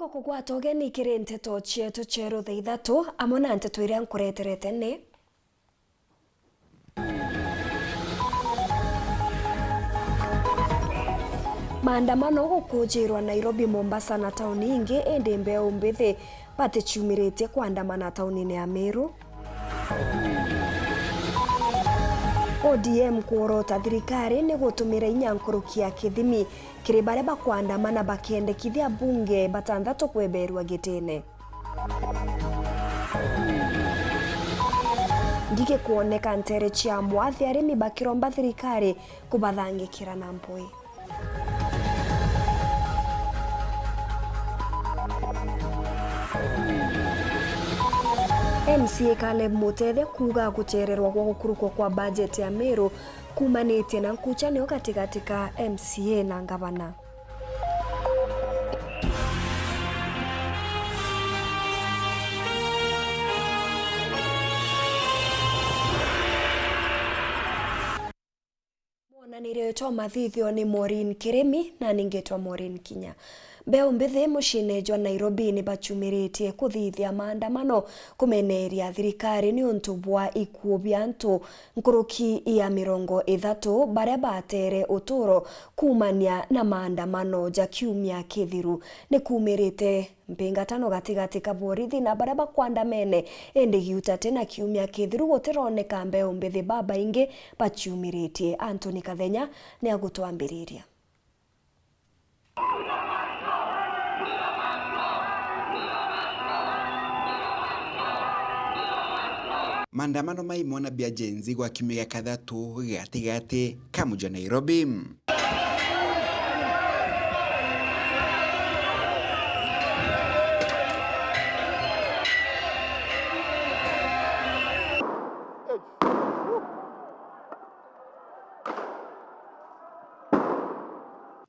Niko kugwata ugeni kiri nteto cietu ceru thaa ithatu amwe na nteto iria nkureterete ni maandamano gukujirwa Nairobi, Mombasa na tauni ingi indi mbeu mbithi batichumirite kuandamana tauni ya Meru. ODM kuorota thirikari ni gutumira inyankurukia kithimi kiri baria bakuandamana bakiendekithia bunge batanthatu kweberwa gitine. Ngike kuoneka ntere cia mwathi arimi bakiromba thirikari kubathangikira na mpui. MCA Caleb Mutethe kuga guchererwa kwa gukurukwo kwa budget ya Meru kumanite na nkuchanio katikati ka MCA na ngavana. Mwananire to mathithio ni Maureen Kiremi na ningetwa Maureen Kinya. Mbeu mbithi mucinejwa Nairobi ni bachumiritie kuthithia maandamano kumeneria thirikari ni untu bwa ikuo bia antu nkuruki ya 30 baria batere uturo kumania na maandamano ja kiumia kithiru ni kumirite mpingatano gatigati ka borithi na baria bakwandamene indi giuta tena kiumia kithiru gutironeka mbeu mbithi baba ingi bachumiritie. Anthony Kathenya ni agutwambiriria. Maandamano maimona bia jenzi gwa kiumia kathatu gatigati ka muji Nairobi.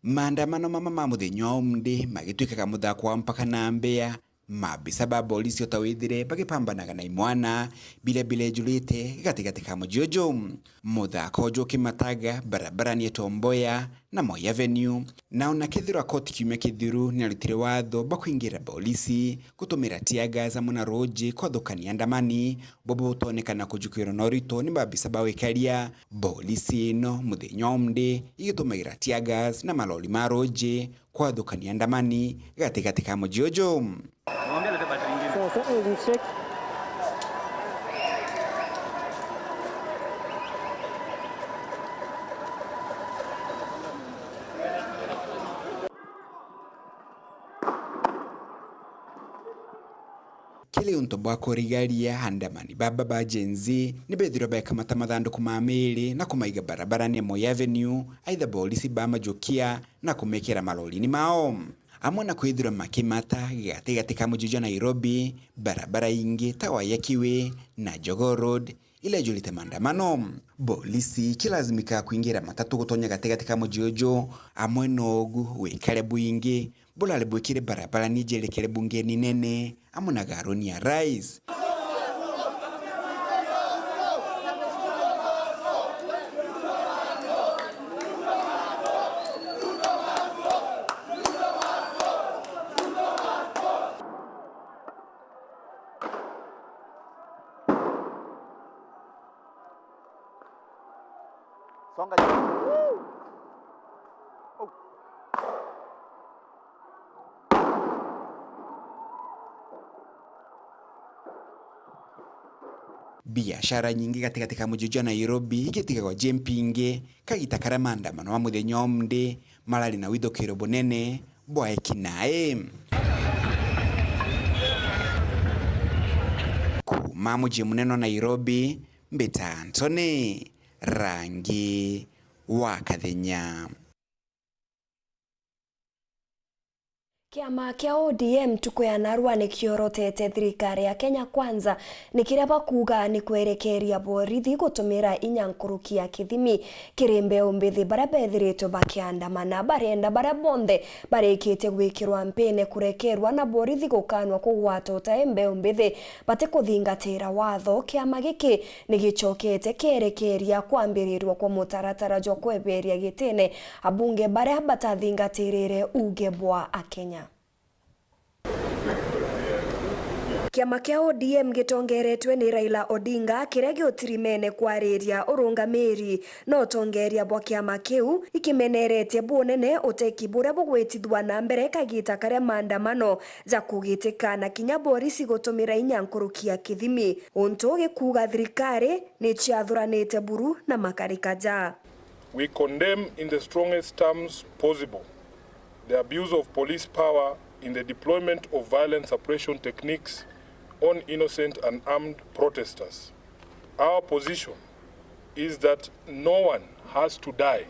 Maandamano mama muthenya umndi magituikaga muthako wa mpaka na mbea mabisa ba polisi otawithire bagipambanaga na imwana bile julite gatigati ka mujojo muthako jo kimataga barabara ni Tomboya na Moi Avenue na ona kithiro koti kiumia kithiru ni aritire watho bakuingira polisi gutumira tiaga za muna roji kwathukania andamani bobo utonekana kujukiro norito ni babisa bawikaria polisi no muthenya umndi igitumagira tiagas na maloli ma roji kwathukania andamani gatigati ka mujojo. Kile unto bwa kurigaria handamani baba ba jenzi ni bethiro ba kamata mathanduku ma miri na kumaiga barabara ni Moi Avenue aitha polisi ba majokia na kumekera maloli ni mao amwe na kwithira makimata gatigati ka muji Nairobi barabara ingi tawayakiwe na Jogoo Road ile julite maandamano polisi kilazimika kuingira matatu gutonya gatigati ka muji amwe nogu wikare buingi bulale bwikire barabara ni jerekere bungeni nene amwe na garoni ya rais. Biashara nyingi katikati ka muji wa Nairobi igitiga kwa jempinge kagitakara maandamano wa muthenya umndi malali na withokero bunene bwa ekinae kuma muji munene wa Nairobi. Mbita Anthony Rangi wa Kathenya. Kiama kia ODM tuko ya Narua ni kiorotete thirikari ya Kenya Kwanza ni kiria bakuga ni kwerekeria borithi gutumira inyankurukia kithimi kirimbe umbithi baria bethirito bakiandamana barenda baria bonthe barikite gwikirwa mpene kurekerwa na borithi gukanwa kugwata utaembe umbithi bate kuthingatira watho. Kiama giki ni gichokete kerekeria kwambirirwa kwa mutaratara jo kweberia gitine abunge baria batathingatirire uge bwa Akenya. Kiama kia ODM gitongeretwe ni Raila Odinga kiria giotirimene kwariria urungamiri no tongeria bwa kiama kiu ikimeneretie bunene uteki buria bugwitithwa na mbere kagita karia maandamano za kugitikana kinya borisi gutumira inyankurukia kithimi untu gikuga thirikari ni chiathuranite buru na makarikaja. We condemn in the strongest terms possible the abuse of police power in the deployment of violent suppression techniques on innocent and armed protesters. Our position is that no one has to die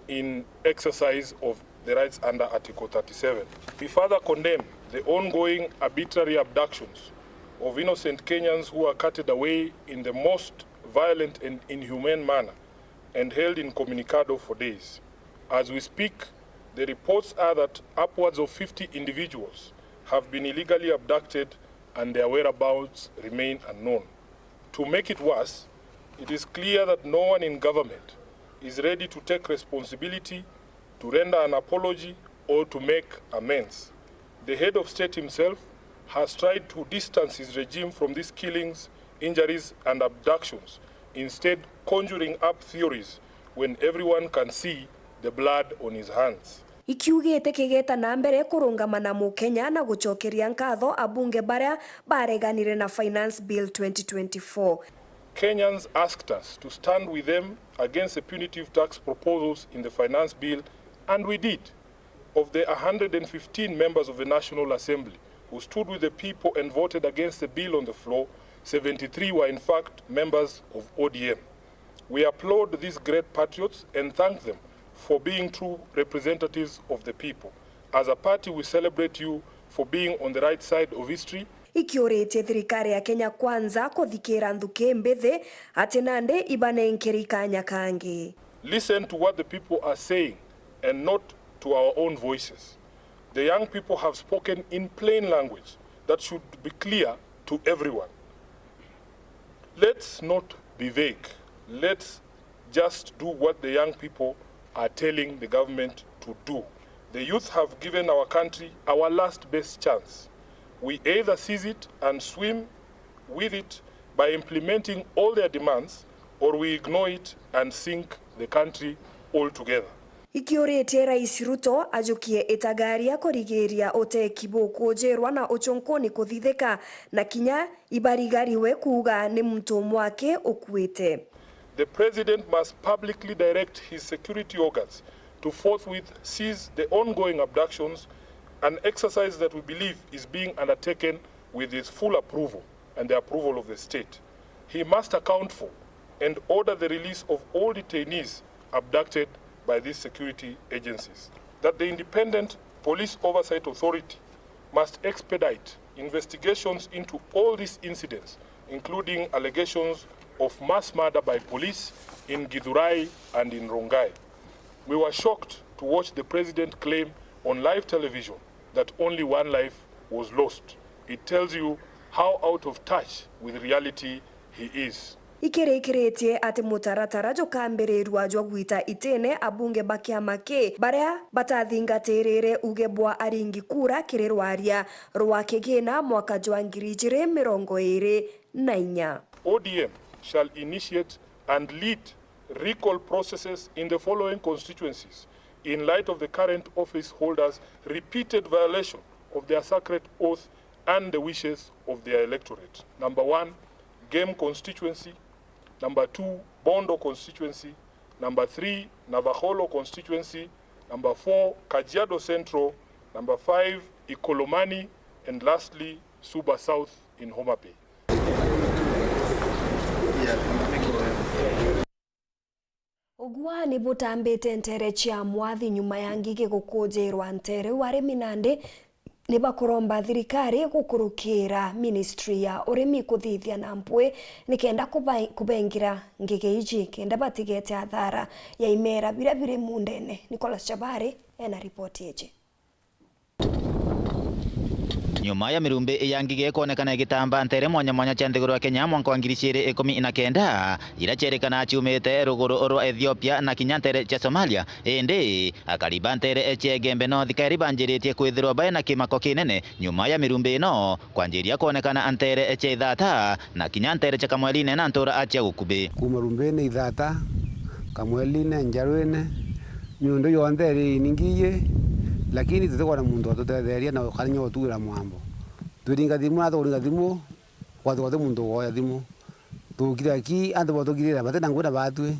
in exercise of the rights under Article 37. We further condemn the ongoing arbitrary abductions of innocent Kenyans who are carted away in the most violent and inhumane manner and held incommunicado for days. As we speak, the reports are that upwards of 50 individuals have been illegally abducted and their whereabouts remain unknown. To make it worse, it is clear that no one in government is ready to take responsibility, to render an apology, or to make amends. The head of state himself has tried to distance his regime from these killings, injuries, and abductions, instead conjuring up theories when everyone can see the blood on his hands. Ikiugite kigeta na mbere kurungamana mu Kenya na gucokeria nkatho abunge baria bareganire na Finance Bill 2024. Kenyans asked us to stand with them against the punitive tax proposals in the Finance Bill, and we did. Of the 115 members of the National Assembly who stood with the people and voted against the bill on the floor, 73 were in fact members of ODM. We applaud these great patriots and thank them for being true representatives of the people. As a party, we celebrate you for being on the right side of history. Ikiuritie thirikari ya Kenya Kwanza kuthikira nthuki mbithi ati nande ibanenkeri kanya kangi. Listen to what the people are saying and not to our own voices. The young people have spoken in plain language that should be clear to everyone. Let's not be vague. Let's just do what the young people are telling the government to do. The youth have given our country our last best chance. We either seize it and swim with it by implementing all their demands, or we ignore it and sink the country altogether. Ikiuritie Rais Ruto ajukie itagaria kurigiria uteki bukujerwa na uchonkoni kuthithika na kinya ibarigariwe kuga ni mtu mwake ukuite. The president must publicly direct his security organs to forthwith seize the ongoing abductions, an exercise that we believe is being undertaken with his full approval and the approval of the state. He must account for and order the release of all detainees abducted by these security agencies. That the Independent Police Oversight Authority must expedite investigations into all these incidents, including allegations of mass murder by police in Githurai and in Rongai. We were shocked to watch the president claim on live television that only one life was lost. It tells you how out of touch with reality he is. Ikirikiretie ati mutaratara jukambirerwa jwa gwita itene abunge bakiama ki baria batathingatirire uge bwa aringi kura kirirwaria rwa kigina mwaka jwa 2024. ODM shall initiate and lead recall processes in the following constituencies in light of the current office holders' repeated violation of their sacred oath and the wishes of their electorate. Number 1, Game constituency. Number 2, Bondo constituency. Number 3, Navaholo constituency. Number 4, Kajiado Central. Number 5, Ikolomani. And lastly, Suba South in Homa Bay. Ogwa ni butambite ntere chia mwathi nyuma ya ngige gukujerwa ntere warimi nande ni bakuromba thirikari gukurukira ministry ya urimi kuthithia na mpwe nikenda kubengira ngige iji kenda batigete athara ya imera bira bire mundene. Nicholas Chabari ena ripoti eje. nyuma ya mirumbi ya ngige kuonekana igitamba ntere mwanya mwanya cia nthiguru ya Kenya mwaka wa 2019 ira cerekana ciumite ruguru rwa Ethiopia na kinya ntere cia Somalia indi akariba ntere cia Gembe North karibanjiritie kwithirwa bae na kimako kinene nyuma ya mirumbi ino kwanjiria kuonekana ntere cia Ithata na kinya ntere cia Kamweline na ntura acia Gukubi kuma rumbene Ithata Kamweline Njarwene nyundo yonthe ri ningiye lakini tutekona mundu atutetheria na karinyo tugira mwambo turinga thimu athuringa thimu kwathu mundu woya thimu tukira ki andu botugirira batena ngura batwe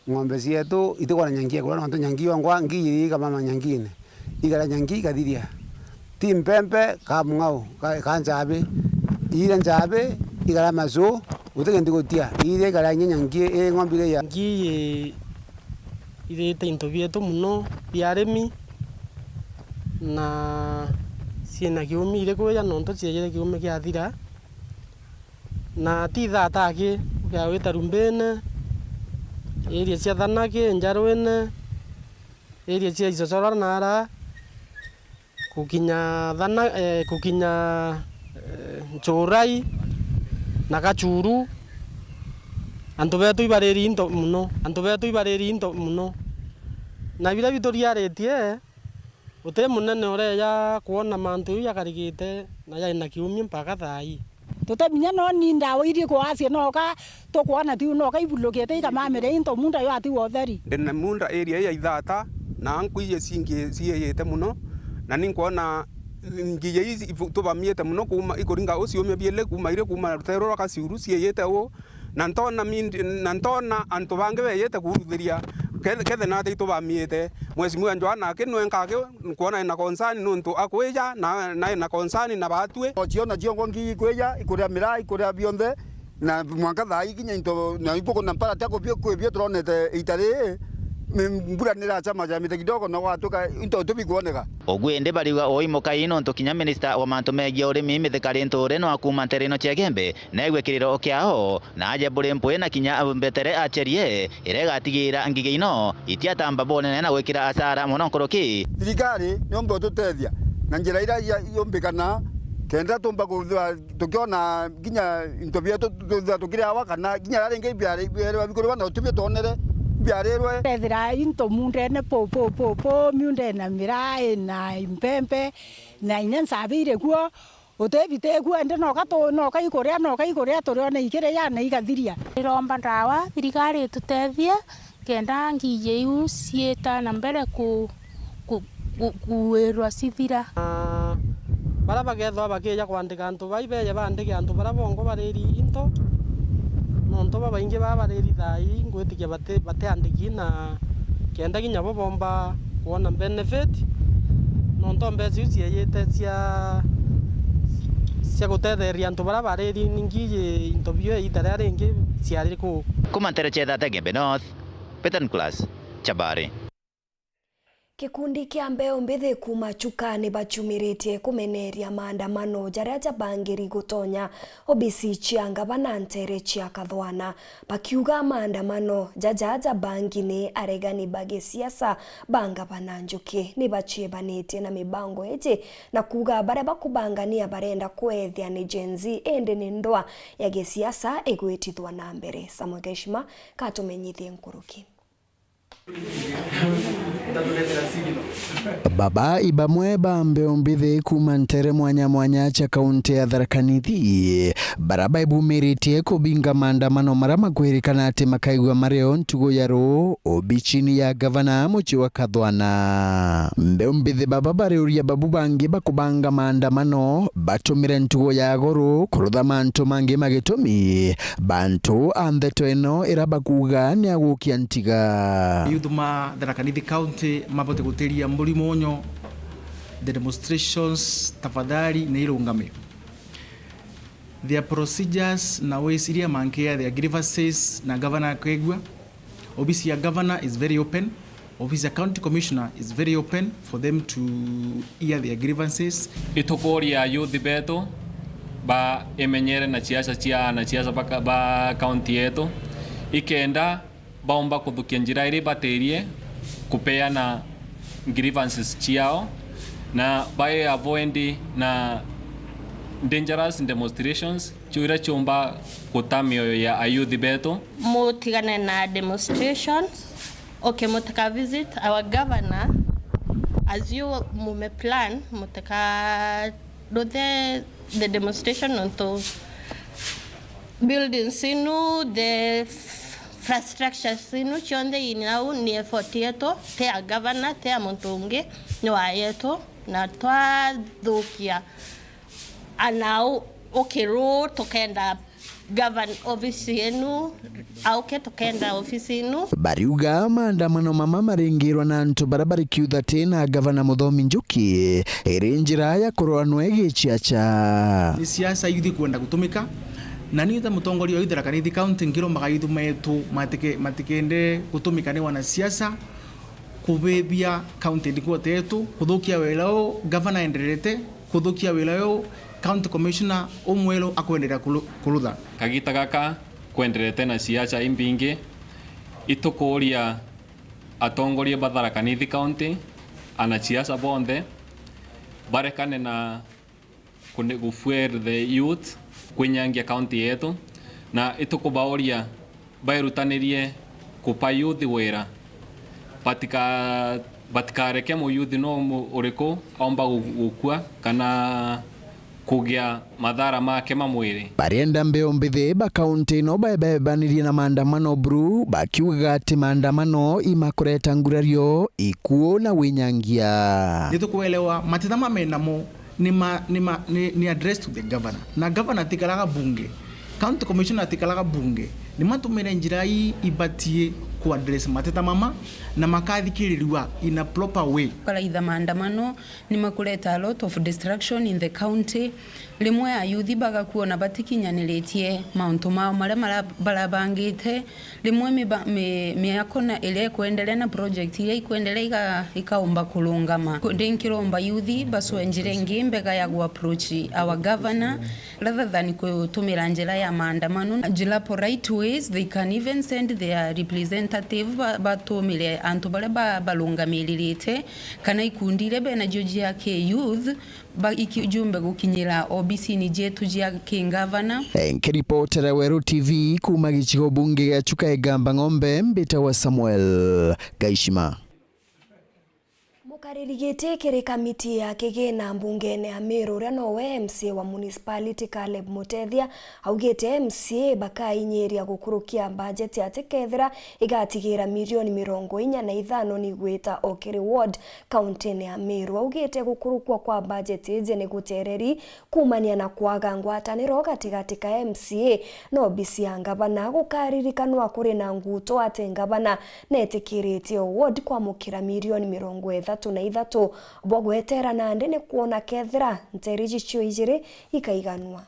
ng'ombe cietu itekona nyangia kula ndo nyangio ngwa ngiri kama manyangine igara nyangi kathiria timpempe kamngau kanjabe ire njabe igara mazo utegendi gutia ire igara nyangi ng'ombe ya ngiye irete into bietu muno biaremi na ciena kiumire kuya nonto ciegere kiume kiathira na ti Ithata ake gawita rumbene area cia Thanake Njarwene area cia Isosora nara kukinya kukinya Nchurai na Kachuru antu betu ibareri into muno na bila Victoria retie ute munene ureya kuona mantu ya karigite na ya ina kiumia mpaka thai tutaminya no ni ndawa iri ko asia no ka to kuona ti no ka ibulokete kama mere into munda yo ati wotheri ndena munda area ya Ithata na ankuiye singi ciyete muno na ninkuona ngiye ici tubamiete muno kuma ikuringa ucio mebiele kuma ire kuma rutero ka ciuru ciyete wo na ntona antu bange beyete kuruthiria kethe na te tubamiete mwezi mwa njwana kinwe nkake kuona ina konsani nuntu akweja na ina konsani na batwe ochiona chiongo ngi kweja ikuria mirai ikuria bionde na mwaka thai kinya into na ipoko na para tako bio tronete itare mbura nira chama ja mite kidogo no watuka into tubi kuoneka ogwende bariwa oimuka ino ntukinya minister wa mantu megia urimi mithikari nture no akuma ntereno cia Gembe na igwekiriro kiao na aje bure mpwe na kinya mbetere acherie iregatigira ngige ino itiatamba bonene na gwekira asara muno nkoroki thirikari nyombo tutethia na njira ira yombikana kenda tumba kuthwa tukiona kinya into bietu tukira wakana kinya rarenge biare bikorwa na tubie tonere biarerwe tethira into mundene po munde na mirai na impempe na inensabire kuo utebite kuo ende no ka ikoria turiona ikire yana igathiria iromba ndawa thirikari tutethie kenda ngiye iu cieta na mbere kuirwa cithira bara bagethwa bakeja kwandika antu baibeye bandike antu bara bongo bareri into nonto babaingi babareri thai ngwitikia bate andiki na kenda kinya bomba kuona benefit nonto mbezi cieyete cia gutetheria antu bara bareri ningiye interview itare ringi ciari ku kumantere cia Ithata Gembe North Peter Nicholas Chabari. Kikundi kia mbeo mbithi kuma chukani bachumiritie kumeneria maandamano jaria jabangiri gutonya obisi chianga banantere chia Kathwana bakiuga maandamano jajaja bangi ni aregani bage siasa banga bananjuki ni bachie banete na mibango eti na kuga bare bakubangania barenda kwethia ni Gen Z ende ni ndoa ya gesiasa egwetithwa na mbere. Samuel Geshima katumenyithie nkuruki. Baba ibamwe mbeo mbithi kuma ntere mwanya mwanya cha kaunti ya Tharaka Nithi baraba ibumiritie kubinga maandamano marama kwirikana ati makaigwa mareo ntugo yaro obichini ya gavana Muchi wa Kathwana. Mbeo mbithi baba bareuria babu bangi bakubanga maandamano batumire ntugo ya goro kurutha mantu mangi magitumi bantu antheto eno irabakuga ni agukia ntiga Yuduma Tharaka Nithi County mabote guteria murimo onyo the demonstrations tafadhali na irungame. Their procedures na ways iria mankea their grievances na governor kwegwa. Obisi ya governor is very open. Obisi ya county commissioner is very open for them to hear their grievances. Itokoria youth beto ba emenyere na chiasa ba county yetu ikenda baomba kuthukia njira iri baterie kupeana grievances chiao na bae avoid na dangerous demonstrations chuira chomba kutamio ya ayuthi beto mutigane na demonstrations. Okay, mutaka visit our governor as you mume plan mutaka do the demonstration onto buildings sinu the infrastructure sinu chonde inau ni effort yeto te a governor te a montunge no ayeto na twa dhukia anau okay road tokenda govern office yenu au ke tokenda office yenu bariuga maandamano mama maringirwa na antu barabara kiutha tena gavana Muthomi Njuki irinjira ya kuroanwa igichiacha ni siasa yuthi kwenda gutumika na ni ta mutongoria wa Tharaka County ngiro magayithu metu matikende gutumika ni wana siasa kubebia county ndiko tetu kuthukia welao governor enderete kuthukia welao county commissioner umwelo akwendelea kulutha kagita gaka kwenderete na siasa imbingi itukuria atongoria ba Tharaka County ana siasa bonde barekane na gufuer the youth kwenyangia county yetu na itukubaoria bairutanirie kupa youth wera batika mu youth no uriko aomba gukua kana kugia madhara make mamwiri barienda mbeo mbithi ba county no baebanirie na maandamano bru bakiuga ati maandamano imakureta ngurario ikuo na winyangia nitukuelewa matithama menamo ni address to the governor na governor tikalaga bunge county commissioner tikalaga bunge ni matumire njira ibatie ku address mateta mama na makathikiriwa in a proper way kala itha maandamano ni makuleta a lot of distraction in the county limwe ayuthi baga kuona batikinyaniretie mauntu mao maria barabangite limwe miakona ile kuendelea na project ile kuendelea ikaomba kulungama ndinkiromba yuthi baswenjire ngimbega ya gu approach our governor rather than kutumira njira ya maandamano jilapo right ways they can even send their representative batumire antu baria balungamirite kana ikundire bena joji yake youth ikijumbe gukinyira OBC ni jetu jia kingavana nkiripotera Weru TV kuma gichigo bunge ya Chuka Egamba Ng'ombe mbita wa Samuel Gaishima mukaririgite kiri kamiti ya kigina mbungene ya Meru ria nowe MCA wa municipality Caleb Mutethia augite MCA bakainyeria gukurukia budget ya tekethira igatigira milioni 45 ni gwita okiri ward county ya Meru augite gukurukwa kwa budget ije ni gutereri kumania na kwaga ngwataniro gatigati ka MCA no bisi ngavana gukaririkanwa kuri na nguto ate ngavana netikirite ward kwa mukira milioni 30 na ithatu bogwetera na ndene kuona kethira nteriji cio ijiri ikaiganwa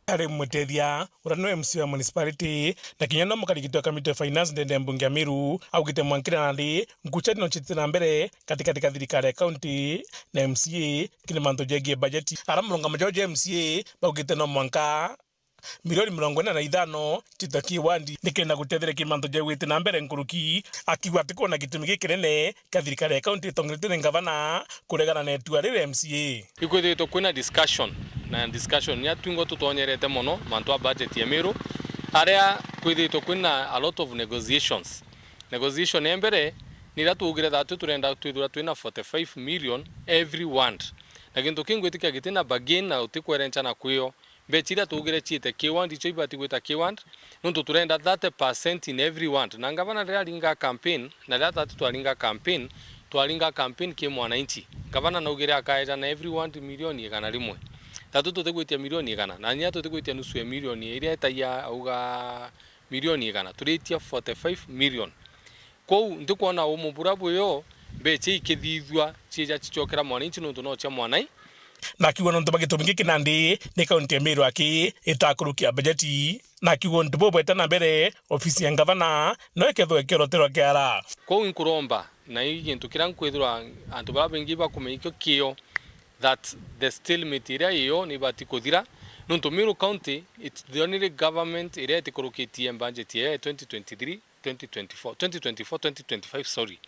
Caleb Mutethia urano MCA wa municipality na kinyana mukarigitwa committee of finance ndende mbunge ya Meru augite mwankira nandi nguchani no chitira mbere katika thirikari ya county na MCA kine manto jegie budget aramurunga majoje MCA baugite no mwanka milioni 45 chitaki wandi nikenda gutethera kimanto jewite na mbere nkuruki akiwa atiko na gitumi gikirene kathirikari ya county tongretene ngavana kuregana na etua rire MCA ikwithito kwina discussion ya twingo tutonyerete muno mantu a budget ya Meru area kwithito kwina a lot of negotiation embere nira tugire thatu turenda twithura twina 45 million every ward na gintu kingwitika gitina bagin na utikwerencha na kuyo bechira tugire chite K1 icho ibati gwita K1 nuntu turenda 30% in every ward na ngavana ria linga campaign na ria tatu twalinga campaign ki mwananchi ngavana na ugire akaeta na every ward milioni 100 tatu tutigwitia milioni 100 na nya tutigwitia nusu ya milioni iria etaya auga milioni 100 turitia 45 million kou ndikuona umuburabu yo bechi ikithithwa chija chichokera mwananchi nuntu no cha mwanai na kiwa nonto bagito mingi kinandi ni county ya Meru aki itakurukia bajeti na kiwa nto bobo na mbere ofisi ya ngavana no ekethwe kerotero kiara ko inkuromba na igintu kirankwithura antu baba bengi bakumeikyo kio that the still material iyo ni batikuthira Nuntu Meru County, it's the only government area tikoroketie budget ya 2024-2025 sorry.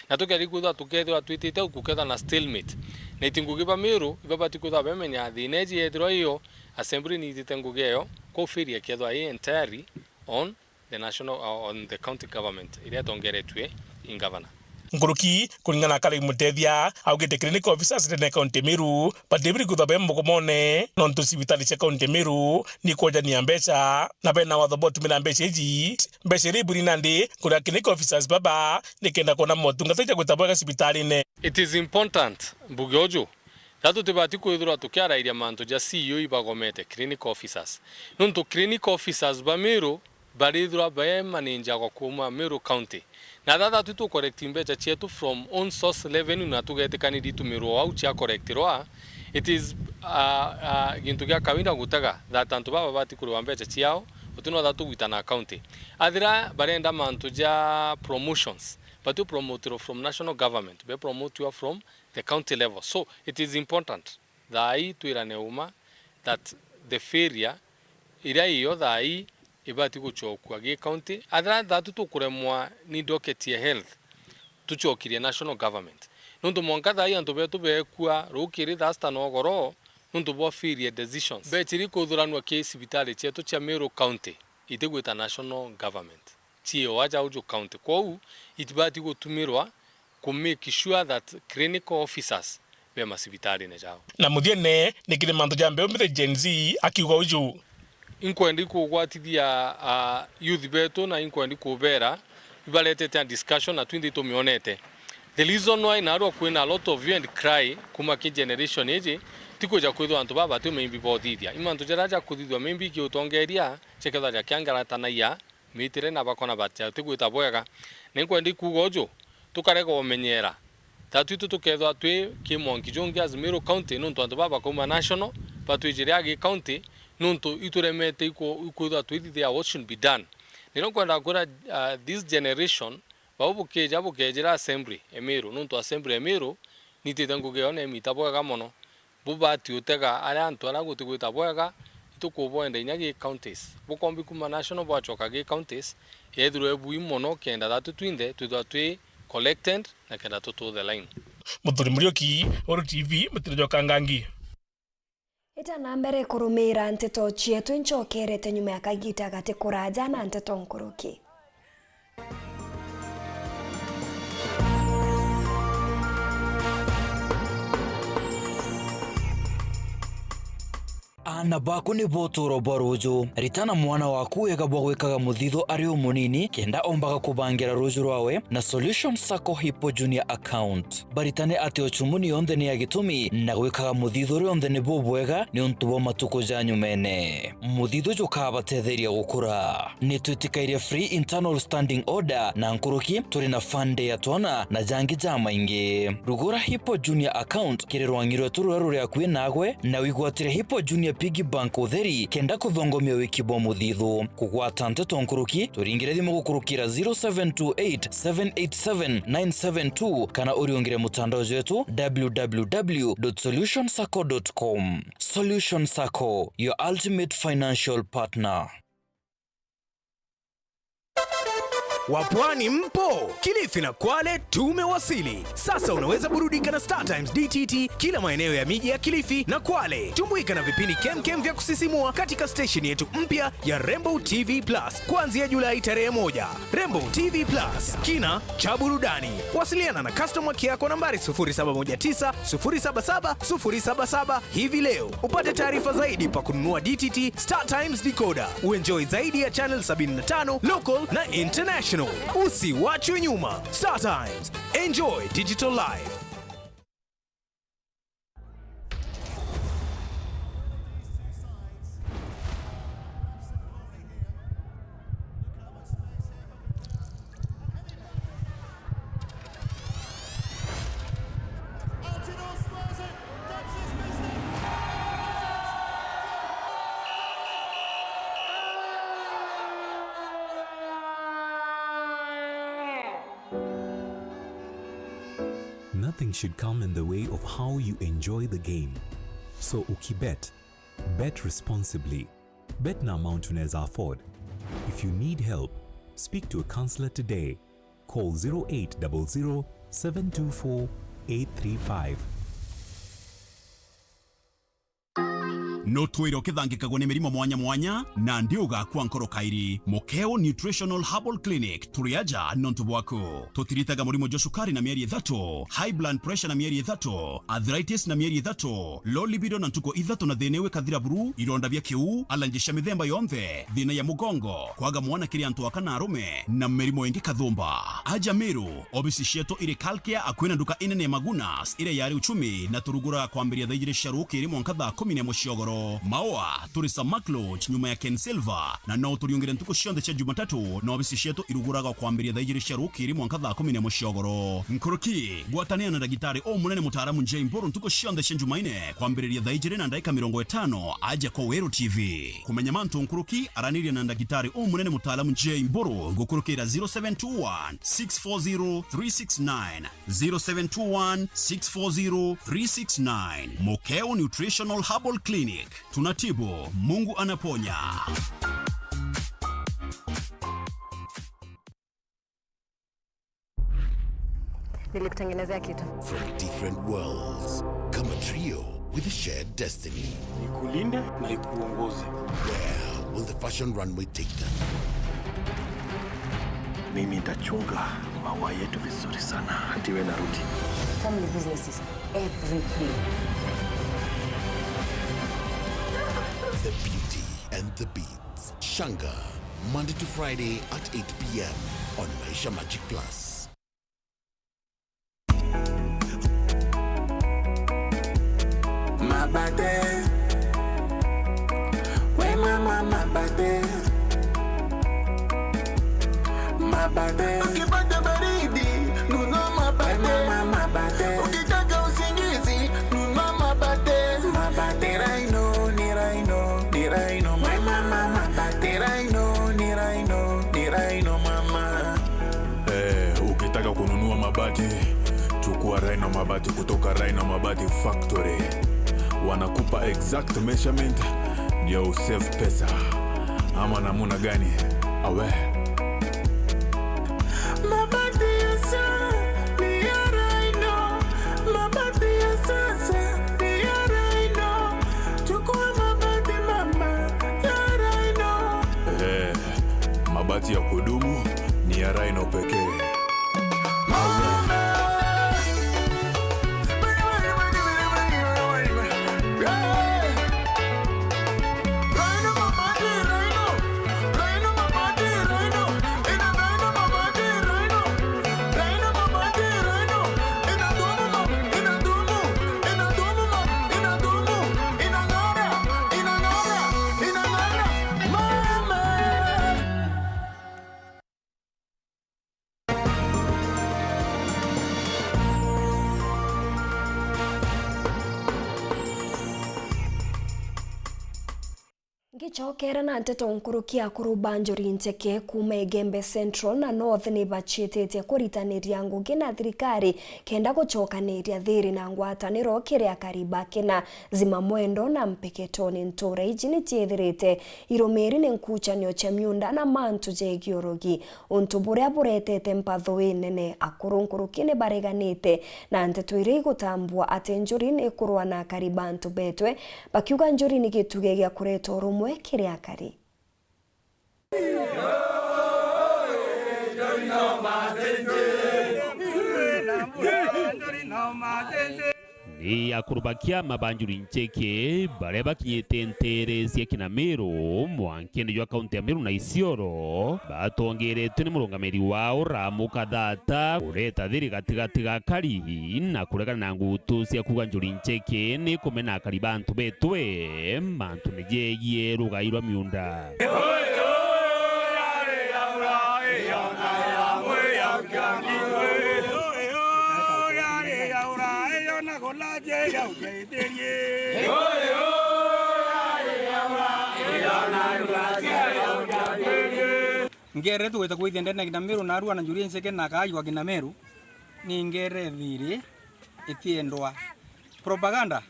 Na tukeri kutha tukethwa twitite ukuketha na stalemate. Na itingugiba Meru ibabati kutha bemenya thineji yethirwa iyo assembly ni itite ngugeyo ko feria kethwa entirely on the national on the county government area tongeretwe in governor. Nguruki kulingana na Kale Mutethia augite clinical officers de county Meru patibiri kuthabe mugomone nontu sibitali cia county Meru ni kwajania mbeca na bena watho botumira mbeca iji mbeca riburi nandi kuria clinical officers baba nikenda kuona motungata ja gutabwa sibitali ne. It is important Bugojo that tibati kwithura tukiarairia mantu ja CEO ibagomete clinical officers nontu clinical officers ba Meru barithura ba manager kwa kuma Meru County. Na that to correct mbeca chetu from on source revenue na tugetekani tu Meru au chia correctirwa. It is gintu gya kawinda gutaga that antu baba bati kurwa mbeca chiao utuno that witana county. Adira barenda mantu ja promotions but to promote from national government be promote you from the county level. So it is important that to iraneuma that the feria ira iyo that ibati guchokwa gi county adra that tukuremwa ni docket ya health tuchokirie national government nundu monka thai antu betu bekua rukiri thasta no goro nundu bo ferie decisions betiri kuthuranwa ke sibitali chetu cha Meru County itigwita national government chio waja uju county kwau itibati gutumirwa ku make sure that clinical officers be masibitali ne jao na muthiene ni kile mantu jambe umbe Gen Z akiuga uju inkwendi kugwatithia youth betu na inkwendi kubera ibaletete discussion na twindi tumionete. The reason why narwo kwina a lot of you and cry kuma ki generation iji tikuja kwithwa antu baba tu maybe bothithia imantu jaraja kuthithwa maybe ki utongeria cheketha ja kiangaratana ya mitire na bakona batya tiguita bwega na inkwendi kugojo tukarega omenyera tatu tukethwa twi ki monki jongi as Meru County nuntu antu baba kuma national patu ijiria gi county nuntu ituremete ikuthwa twithithia what should be done. Nino kwenda kura this generation babukeja bukejira assembly Meru nuntu assembly Meru nitite ngugeo emita bwega mono bubati utega ari antu ara gutigwita bwega itukubwenda inyagi counties bukombi kuma national bwachoka gi counties yethirwe bui mono kenda that twinde twithwa twi collected na kenda to the line. Muthuri Murioki Oro TV mutirijo kangangi Itana mbere kurumira nteto chietu nchokerete nyuma ya kagita gati kuraja na nteto nkuruki. Ana baku ni botoro baruju ritana mwana waku ega bwagwikaga muthitho ari umunini kenda ombaga kubangira ruju rwawe na Solution Sacco Hippo Junior account baritane ati ochumuni yonde ni agitumi na gwikaga muthitho yonde ni bobwega ni untubo matuko janyu mene muthitho jukaba tetheria gukura ni twitikaire free internal standing order na nkuruki turi na fund ya twana na jangi jama ingi rugura Hippo Junior account kirerwangirwe tururu rya kwinagwe na wigwatire Hippo Junior Piggy Bank utheri kenda kuthongomia wikibo muthithu kugwata nteto nkuruki turingire thimu gukurukira 0728787972 kana uriongire mutandao wetu www.solutionsacco.com. Solution Sacco, your ultimate financial partner. Wapwani mpo, Kilifi na Kwale tumewasili. Sasa unaweza burudika na Star Times DTT kila maeneo ya miji ya Kilifi na Kwale. Tumbuika na vipindi kemkem vya kusisimua katika station yetu mpya ya Rainbow TV Plus kuanzia Julai tarehe 1. Rainbow TV Plus, kina cha burudani. Wasiliana na customer care yako nambari 0719 077 077 hivi leo. Upate taarifa zaidi pa kununua DTT Star Times decoder. Uenjoy zaidi ya channel 75 local na international. Usiwachwe nyuma. Star Times. Enjoy digital life. Nothing should come in the way of how you enjoy the game. So ukibet, Bet responsibly. Bet na amount unaweza afford. If you need help, speak to a counselor today. Call 0800 724 835. No twiro kithangikagwo ni mirimo mwanya mwanya na ndiuga kwa nkoro kairi. Mokeo Nutritional Herbal Clinic turiaja nontu bwako tutiritaga murimo jo sukari na mieri 3, high blood pressure na mieri 3, arthritis na mieri 3, low libido na ntuko 3 na thinewe kathira buru, ironda bya kiu, alanjisha mithemba yonthe, thina ya mugongo, kwaga mwana kiri antu akana arume na mirimo ingi kathumba. Aja Meru obisi sheto iri kalkia akwina nduka inene ya Magunas ire yari uchumi na turugura kwambiria thaijire sharuki iri mwankatha 10 muciogoro. Maoa turisa Macloch nyuma ya Ken Silva na no turiongere ntuko shionde cha Jumatatu na obisi sheto iruguraga kwambiria thaijire sharuki iri mwankatha 10 muciogoro. Nkoroki gwatania na dagitari o munene mutaaramu J Mburu ntuko shionde cha Jumaine kwambiria thaijire na ndaika 50 aja kwa Weru TV. Kumenya mantu nkoroki araniria na dagitari o munene mutaaramu J Mburu gukurukira 0721 640 369 0721 640 369. Mokeo Nutritional Herbal Clinic. Tunatibu, Mungu anaponya. Nilikutengenezea kitu. From different worlds, come a trio with a shared destiny. Nikulinde na ikuongoze. Where will the fashion runway take them? Mimi nitachunga maua yetu vizuri sana hadi wewe narudi. Family business is everything. The beauty and the beats. Shanga, Monday to Friday at 8 p.m. on Maisha Magic Plus. My body, where my body, my body. Ukipata baridi, nunua mabade. My body. Ukitaka usingizi, nunua mabade. My body, Rhino, ni Rhino, ni Rhino, my mama. My body, Rhino, ni Rhino, ni Rhino, mama. Ukitaka kununua mabati, chukua Rhino mabati kutoka Rhino Mabati Factory. Wanakupa exact measurement ndio usave pesa. Ama namuna gani? Awe. Mabati ya sasa ni ya Rhino. Mabati ya sasa ni ya Rhino. Chukua mabati mama ya Rhino. Mabati ya kudumu ni ya Rhino pekee. Ngichokera na nteto nkurukia kuruba njuri nteke kuma Igembe Central na North ni bachitete kuritaniria ngugi na thirikari kenda guchokaniria thiri na ngwataniro kiria kariba kina zima mwendo na mpeketoni ntura ijini tiethirite irumiri ni nkuchanio cha miunda na mantu jegiorogi untu buria buretete mpatho inene akuru nkuruki ni bareganite na nteto iri gutambua ati njuri ni kurwa na kariba ntu betwe bakiuga njuri ni gituge gia kureta urumwe kiria kari. Ni akurubakia mabanjuri ncheke bare bakinyete ntere cia Kinamiru mwankene jwa kaunti ya Meru na Isiolo batongeretwe ni murungamiri wao Ramuka Dhata ureta thiri gatigati ga kari na kuregana na ngutu cia kuga njuri ncheke ni kumena kari bantu betwe mantu nijegie rugairwa miunda. Ngere tu itakuwa ndene Kinamiru na Arua na njuri nseke na kai kwa Kinamiru ni ngere thiri itiendwa propaganda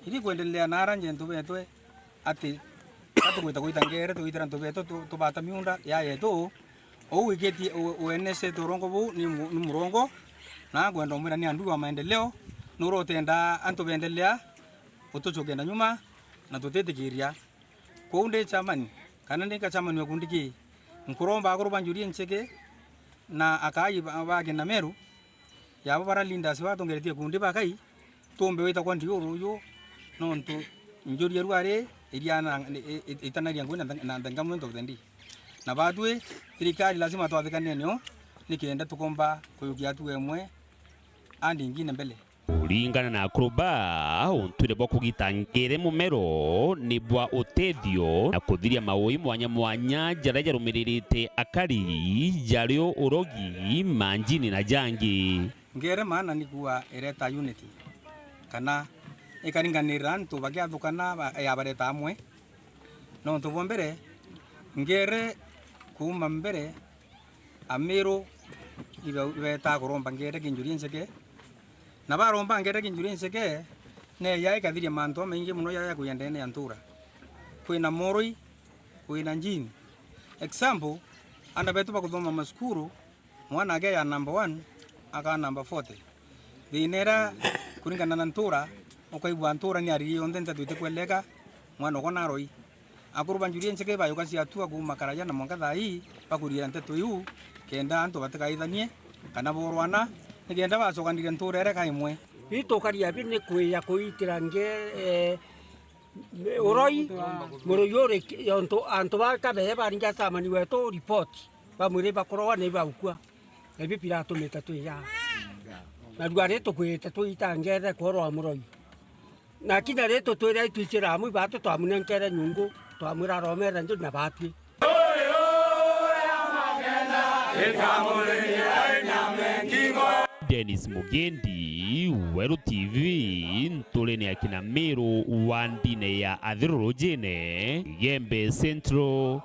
ili kuendelea na aranje ntu betwe ati atukwita ngere tuitira ntubeto tubata miunda ya yetu ou iketi uenese turongo bu ni murongo na gwenda mwira ni andu wa maendeleo nurotenda antu bendelea utuchogenda nyuma na tutetikiria kuunde chamani kana ndika chamani wakundiki nkuromba akuruba njuri ncheke na akai bage na meru yabo baralinda siwa tongeretie kundi bakai tumbe wita kwa ndiyo yo nonto njuri yarware iriana itanaria ngwina na ndangamwe ntokendi na badwe thirikari lazima twathikane nyo nikienda tukomba kuyukia tu emwe andi ingine mbele kuringana na akroba untwire bwa kugitangire mumero ni bwa utethio na kuthiria maui mwanya jaria jarumiririte akari jario urogi manjini na jangi ngere maana ni kuwa ereta unity kana ikaringanira ntu bagiathukana yabareta amwe no ntu bombere ngere kuma mbere amiro ibeta kuromba ngere kinjuri nseke na baromba ngere kinjuri nseke ne ya ikathiria manto maingi muno ya kuyendene ya ntura kwina moroi kwina njini example anda betu bakuthoma maskuru mwana age ya number 1 aka number 40 thinera kuringana na ntura ukaigwa ntura ni ari yonde ntatuite kweleka mwana ukona roi akuruba njuri nseke bayo kasi atua kuma karaja na mwanga thai bakuria nteto yu kenda antu batikaithanie kana borwana nigenda bacokanire ntura ere kaimwe itokaria bi ni kuya kuitira nge uroi muroyore yonto antu bakabe baringa samani weto report bamwire bakorowa ne baukua ebi pirato metatu ya na duare to kwete to itangere korwa muroi na kina reto to rai tuchira mu bato to amunenkere nyungu to amura romera ndu na bati Dennis Mugendi, Weru TV, ntoleni akina Meru wandine ya Adhirorojene, Gembe Central,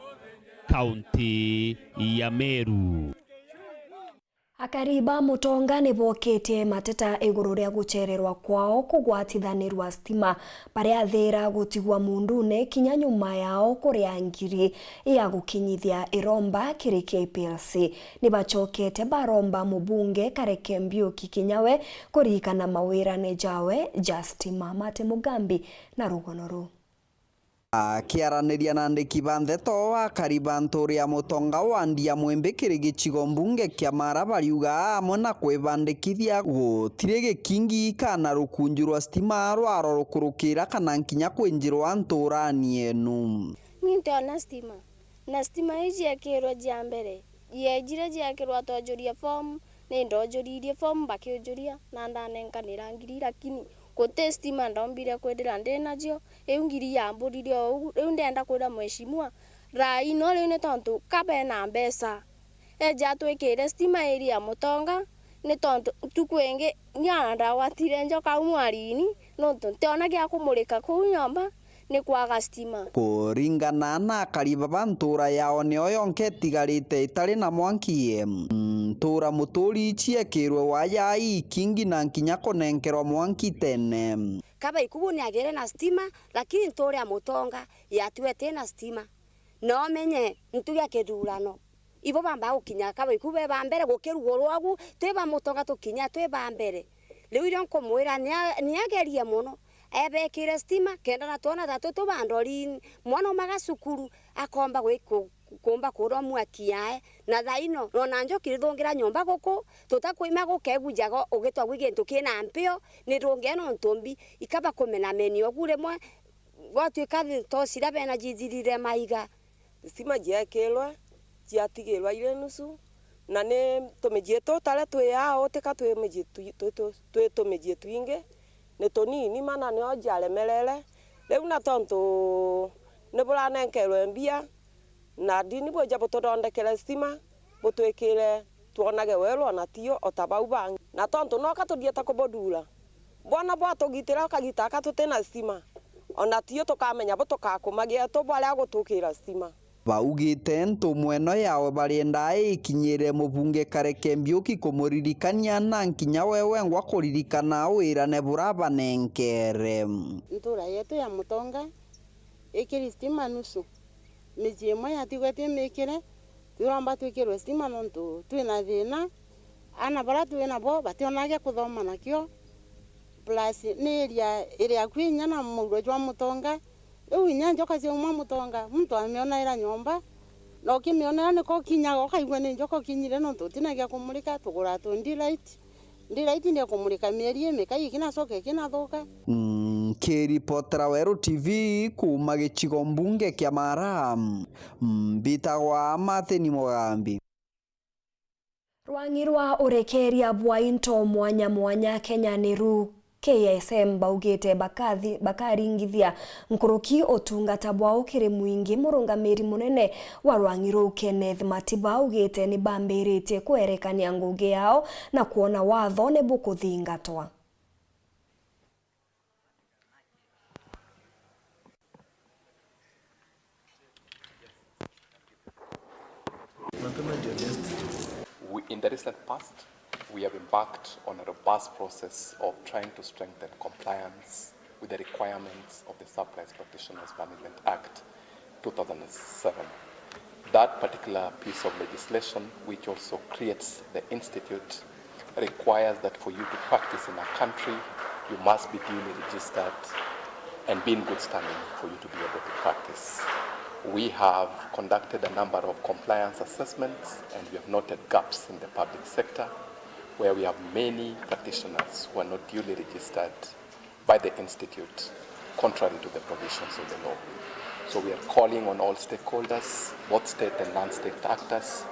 County ya Meru. Akariba Mutonga ni bokete mateta iguru ria gucererwa kwao kugwatithanirwa stima baria thira gutigwa mundune kinya nyuma yao kuria ngiri ya gukinyithia iromba kiri KPLC ni bachokete baromba mubunge Kareke Mbiuki Kinyawe kurikana mawira ne jawe Justima Mate Mugambi na rugonoru akiaraniria na ndiki bantheto wa Karibanto ria Mutonga wandia mwembe kiri gicigo mbunge kia Mara bariuga amwe na kwibandikithia gutire gikingi kana rukunju rwa stima rwaro rukurukira kana nkinya kwinjirwa nturani enu nintona stima na stima iji yakirwa jia mbere yejire jiakirwa tojuria form ni ndojuririe form bakiujuria na ndanenkanira ngiri lakini kote stima ndombire kwendera ndena jio eungiri yamburirie ou riu ndenda kwira mweshimwa rai no riu ni tontu kabe na mbesa eja twikire stima area Mutonga ni tontu tukwenge nyanda watire njoka umwarini no tontiona gya kumurika ku nyomba ni kwaga stima kuringana na Kariba bantura yao nio yonke tigarite itari na mwanki ntura muturi ciekirwe waya ikingi na nkinya konenkerwa mwanki tene kaba ikubu ni agere na stima lakini ntura ya Mutonga yatuete na stima no menye ntuya kedurano ibo bamba ukinya kaba ikube bambere gukirugorwagu tweba Mutonga tukinya tweba mbere riu irio nkumwira ni ageria muno ebekire stima kenda na twana tatu tubandori mwana magasukuru akomba kumba kurwa mwaki yae na thaino rona njokire thongira nyomba guku tutakwima gukegujago ugitwa gwigintu kina mpio ni rungeno ntumbi ikaba kumena menio gure mwe gwatuika tosira bena jithirire maiga stima jiakilwa jiatigirwa ile nusu na ne tumejieto tale twiyao tika tumejietu inge ni tunini mana ni ojalemelele riu na tontu ni buranenkerwe mbia na dini boja butondekere stima butwikire tuonage wero na tio otabau bangi na tontu no katuthieta kubodura bona bwatugitira ukagita akatutena stima ona tio tukamenya butukakumagia tu bwaria gutukira stima baugite ntu mweno yao barienda ikinyire mubunge Kareke Mbiuki kumuririkania na nkinya wewe ngwa kuririkana wira ne burabanenkere ntura yetu ya Mutonga ikiri stima nusu miji imwe yatigwete mikire turamba twikirwe stima nontu twina thina ana bara twina bo bationage kuthoma nakio plus ni iria kwinya na muro jwa mutonga eu inya njoka cia umwa mutonga muntu ameona ira nyomba no kimiona niko kinyaga ukaigwa ni njoko kinyire nontu tinagia kumulika tugura tu delight ndio kumulika mieri imikai kinacoke kinathuka. Kiripotera Weru TV kuma gicigo mbunge kia Mara mbitagwa Martin Mugambi. Rwangi rwa urekeria bwa into mwanya mwanya Kenya niru KSM baugite bakaringithia nkuruki otungata bwa ukiri mwingi murungamiri munene wa rwangi ruu Kenneth Matiba ugite ni bambirite kwerekania ngugi yao na kuona watho ne bukuthingatwa. In the recent past, we have embarked on a robust process of trying to strengthen compliance with the requirements of the Supplies Practitioners Management Act 2007. That particular piece of legislation, which also creates the institute, requires that for you to practice in a country, you must be duly registered and be in good standing for you to be able to practice. We have conducted a number of compliance assessments and we have noted gaps in the public sector where we have many practitioners who are not duly registered by the Institute, contrary to the provisions of the law. So we are calling on all stakeholders, both state and non-state actors,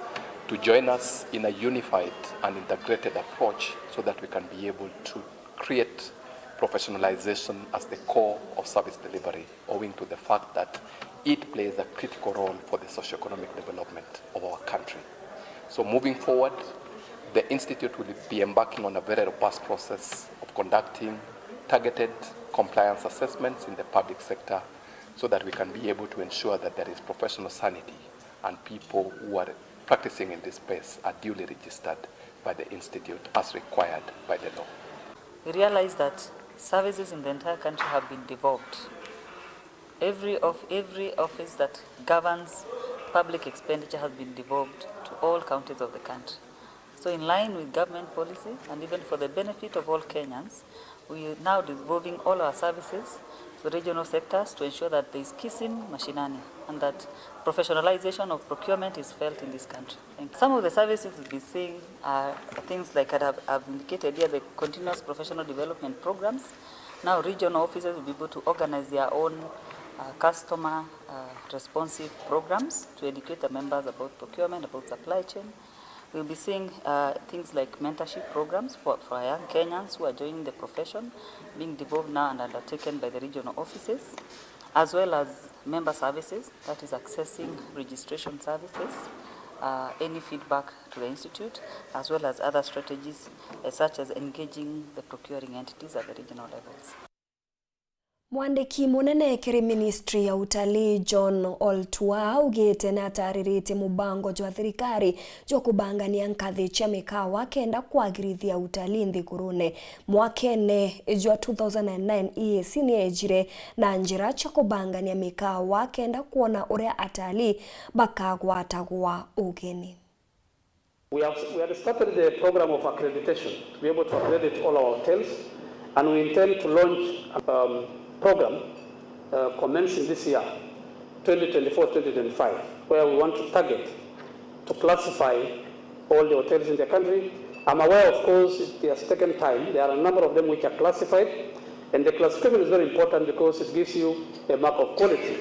to join us in a unified and integrated approach so that we can be able to create professionalization as the core of service delivery, owing to the fact that it plays a critical role for the socio-economic development of our country. So moving forward, the Institute will be embarking on a very robust process of conducting targeted compliance assessments in the public sector so that we can be able to ensure that there is professional sanity and people who are practicing in this space are duly registered by the Institute as required by the law. We realize that services in the entire country have been devolved. Every office that governs public expenditure has been devolved to all counties of the country. So in line with government policy and even for the benefit of all Kenyans, we are now devolving all our services to regional sectors to ensure that there is kissing mashinani and that professionalization of procurement is felt in this country. Some of the services we'll be seeing are things like I've indicated here, the continuous professional development programs. Now regional offices will be able to organize their own customer responsive programs to educate the members about procurement, about supply chain. We'll be seeing things like mentorship programs for young Kenyans who are joining the profession, being devolved now and undertaken by the regional offices, as well as member services, that is accessing registration services, any feedback to the Institute, as well as other strategies such as engaging the procuring entities at the regional levels. Mwandiki munene kiri Ministry ya Utalii John Oltua ugite na ataririte mubango jwa thirikari jwa kubangania nkathi cia mikawa kenda kwagirithia utalii nthigurune mwakene jwa 2009 EAC ni ejire na njira cia kubangania mikawa kenda kuona uria atalii bakagwatagwa ugeni. We have started the program of accreditation to be able to accredit all our hotels, and we intend to launch program commencing this year, 2024-2025, where we want to target to classify all the hotels in the country. I'm aware, of course, it has taken time. There are a number of them which are classified, and the classification is very important because it gives you a mark of quality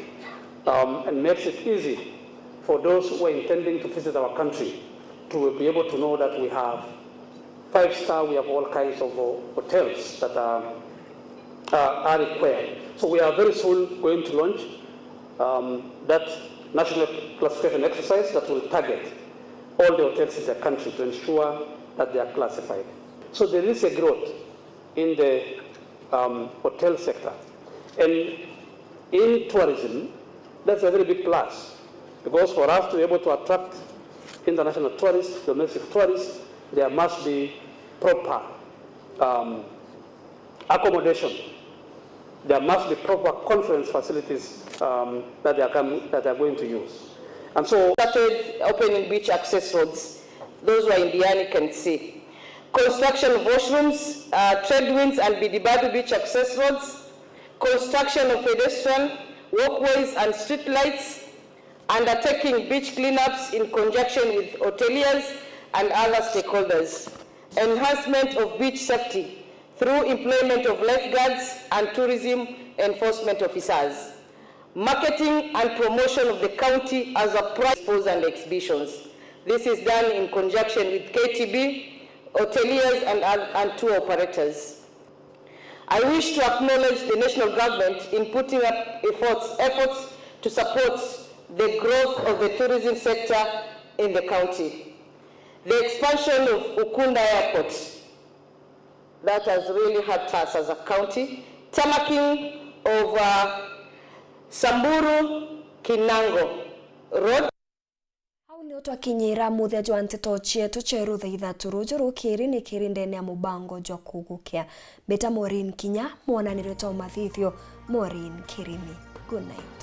and makes it easy for those who are intending to visit our country to be able to know that we have 5-star, we have all kinds of hotels that are required. So we are very soon going to launch that national classification exercise that will target all the hotels in the country to ensure that they are classified. So there is a growth in the hotel sector. And in tourism, that's a very big plus, because for us to be able to attract international tourists, domestic tourists, there must be proper accommodation. There must be proper conference facilities that they are going to use. And so started opening beach access roads. Those who are in Diani can see. Construction of washrooms, trade winds and Bidibadu beach access roads, construction of pedestrian walkways and street lights, undertaking beach cleanups in conjunction with hoteliers and other stakeholders, enhancement of beach safety through employment of lifeguards and tourism enforcement officers, marketing and promotion of the county as a prize pose and exhibitions. This is done in conjunction with KTB, hoteliers and tour operators. I wish to acknowledge the national government in putting up efforts to support the growth of the tourism sector in the county. The expansion of Ukunda Airport, that has really helped us as a county. Tamaking of Samburu Kinango Road. Nĩ twakinyira muthejo anteto chietu cheru thaithatu rujo rukiri ni kirindene ya mubango jwa kugukia beta Maureen Kinya mwananire to mathithio Maureen Kirimi. Good night.